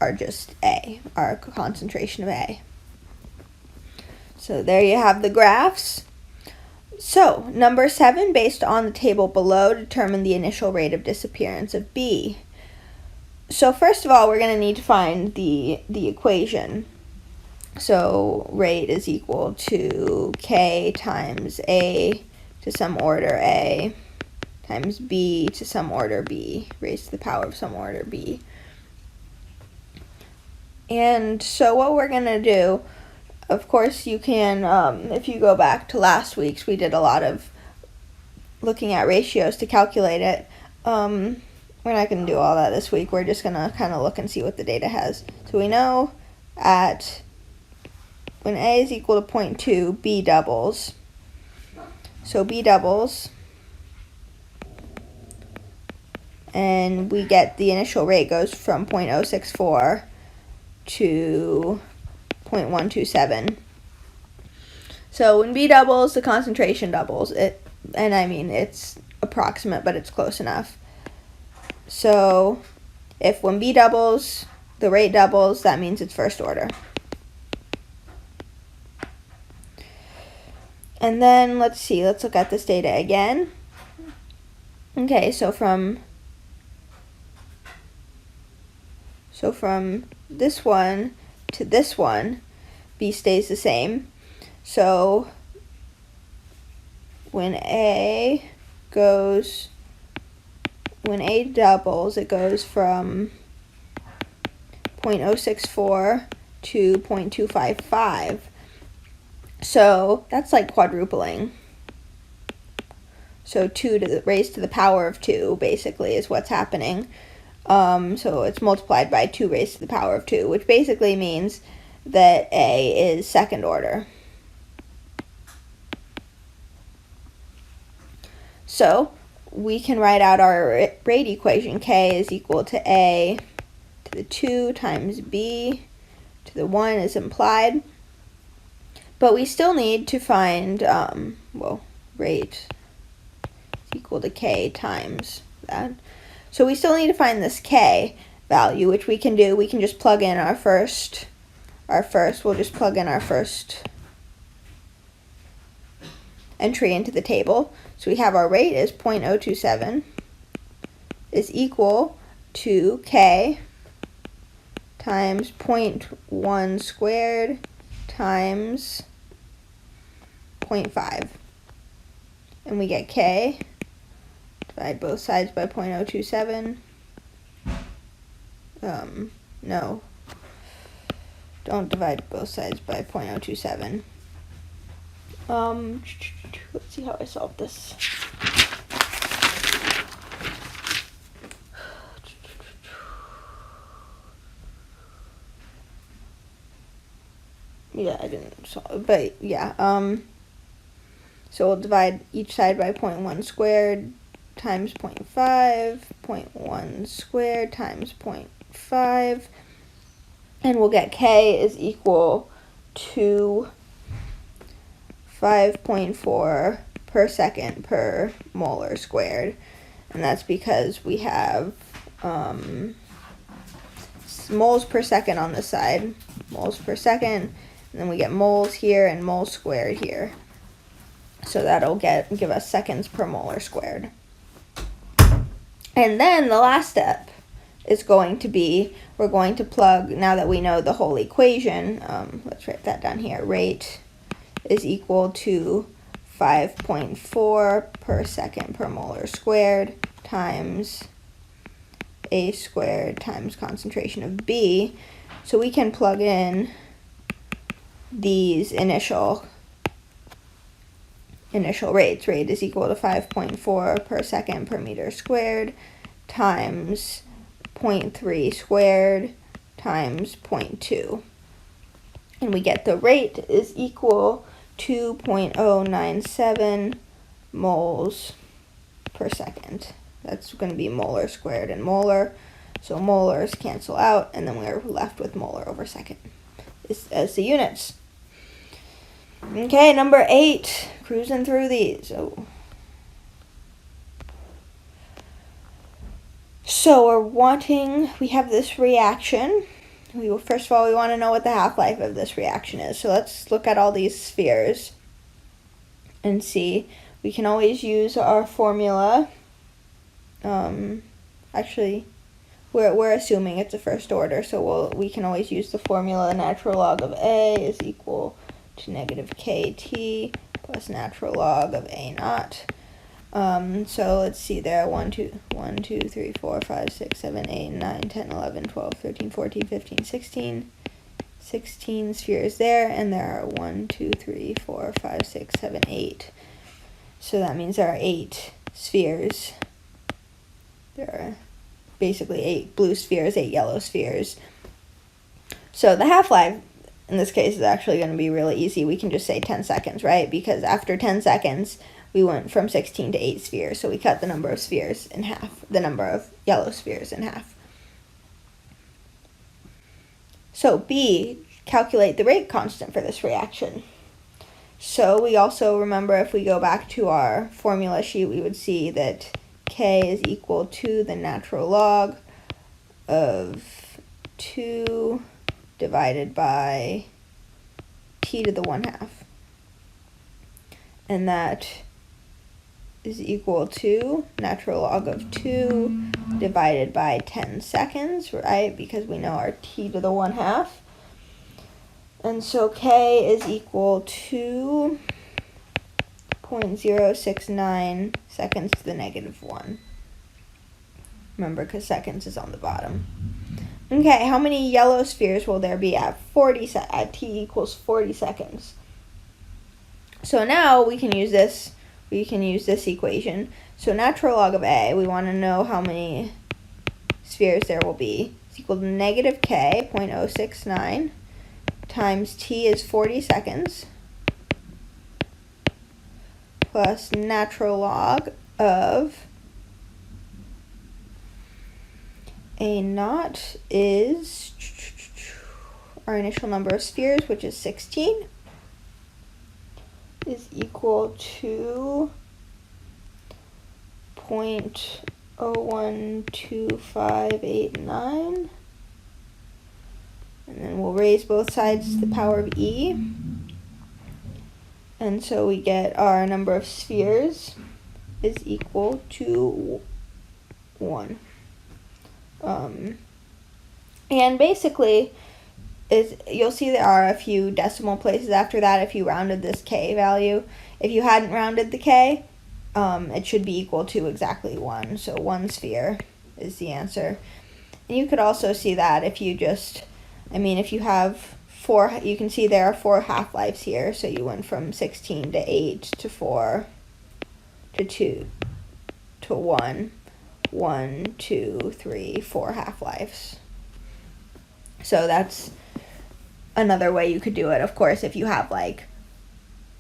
are just A, our concentration of A. So there you have the graphs. So, number 7, based on the table below, determine the initial rate of disappearance of B. So first of all, we're going to need to find the equation. So rate is equal to K times A to some order A times B to some order B, raised to the power of some order B. And so what we're going to do, of course, you can, if you go back to last week's, we did a lot of looking at ratios to calculate it. We're not going to do all that this week. We're just going to kind of look and see what the data has. So we know when A is equal to 0.2, B doubles. So B doubles, and we get the initial rate goes from 0.064 to 0.127. So when B doubles, the concentration doubles. And I mean, it's approximate, but it's close enough. So if when B doubles, the rate doubles, that means it's first order. And then let's look at this data again. Okay, so from this one to this one, B stays the same. So when A doubles, it goes from 0.064 to 0.255. So that's like quadrupling. So 2 to the raised to the power of 2 basically is what's happening. So it's multiplied by 2 raised to the power of 2, which basically means that A is second order. So we can write out our rate equation. K is equal to A to the 2 times B to the 1 is implied. But we still need to find, rate is equal to K times that. So we still need to find this K value, which we can do. We can just plug in we'll just plug in our first entry into the table. So we have our rate is 0.027 is equal to K times 0.1 squared times 0.5. And we get K. Divide both sides by 0.027. No. Don't divide both sides by 0.027. Let's see how I solve this. Yeah, I didn't solve, but yeah. So we'll divide each side by 0.1 squared times 0.5, 0.1 squared times 0.5, and we'll get K is equal to 5.4 per second per molar squared. And that's because we have moles per second on this side, moles per second, and then we get moles here and moles squared here. So that'll give us seconds per molar squared. And then the last step is going to be, we're going to plug, now that we know the whole equation, let's write that down here, rate is equal to 5.4 per second per molar squared times A squared times concentration of B. So we can plug in these initial rates. Rate is equal to 5.4 per second per meter squared times 0.3 squared times 0.2. And we get the rate is equal to 0.097 moles per second. That's going to be molar squared and molar. So molars cancel out, and then we're left with molar over second as the units. Okay, number 8, cruising through these. So we have this reaction. First of all, we want to know what the half-life of this reaction is. So let's look at all these spheres and see. We can always use our formula. Actually, we're assuming it's a first order, so we can always use the formula natural log of A is equal to negative KT plus natural log of A naught. So let's see there, 1, 2, 3, 4, 5, 6, 7, 8, 9, 10, 11, 12, 13, 14, 15, 16. 16 spheres there, and there are 1, 2, 3, 4, 5, 6, 7, 8. So that means there are 8 spheres. There are basically 8 blue spheres, 8 yellow spheres. So the half-life in this case is actually going to be really easy. We can just say 10 seconds, right? Because after 10 seconds, we went from 16 to 8 spheres. So we cut the number of spheres in half, the number of yellow spheres in half. So B, calculate the rate constant for this reaction. So we also remember, if we go back to our formula sheet, we would see that K is equal to the natural log of 2 divided by T to the 1/2. And that is equal to natural log of 2 divided by 10 seconds, right? Because we know our T to the 1/2. And so K is equal to 0.069 seconds to the negative 1. Remember, because seconds is on the bottom. Okay, how many yellow spheres will there be at T equals 40 seconds? So now we can use this equation. So natural log of A, we want to know how many spheres there will be. It's equal to negative K, 0.069, times T is 40 seconds, plus natural log of A naught is our initial number of spheres, which is 16, is equal to 0.012589. And then we'll raise both sides to the power of E. And so we get our number of spheres is equal to 1. And basically, you'll see there are a few decimal places after that if you rounded this K value. If you hadn't rounded the K, it should be equal to exactly 1. So 1 sphere is the answer. And you could also see that if you if you have 4, you can see there are 4 half-lives here. So you went from 16 to 8 to 4 to 2 to 1. 1, 2, 3, 4 half-lives. So that's another way you could do it. Of course, if you have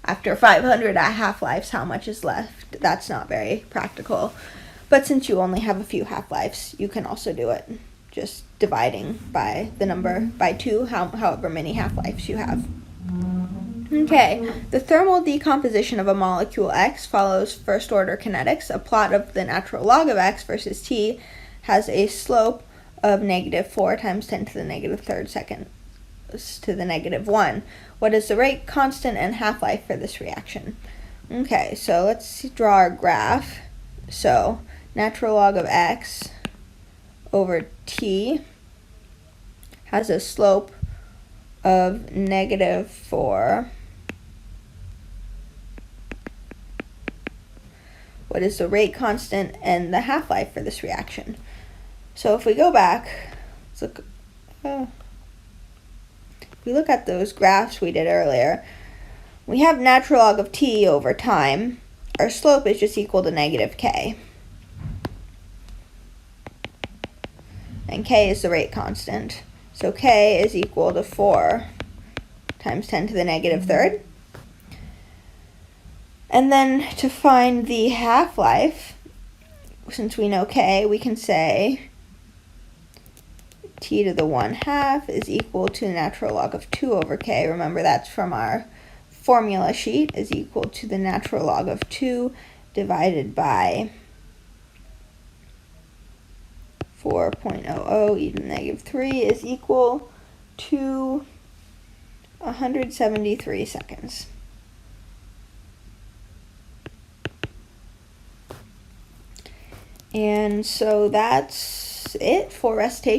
after 500 half-lives, how much is left? That's not very practical. But since you only have a few half-lives, you can also do it just dividing by the number by 2, however many half-lives you have. Okay, the thermal decomposition of a molecule X follows first-order kinetics. A plot of the natural log of X versus T has a slope of negative 4 times 10 to the negative 3rd seconds to the negative 1. What is the rate constant and half-life for this reaction? Okay, so let's draw our graph. So natural log of X over T has a slope of negative 4. What is the rate constant and the half-life for this reaction? So if we go back, let's look. If we look at those graphs we did earlier, we have natural log of T over time. Our slope is just equal to negative K. And K is the rate constant. So K is equal to 4 times 10 to the negative 3rd. And then to find the half-life, since we know K, we can say T to the 1/2 is equal to the natural log of 2 over K. Remember, that's from our formula sheet, is equal to the natural log of 2 divided by 4.00 e to the negative 3 is equal to 173 seconds. And so that's it for recitation.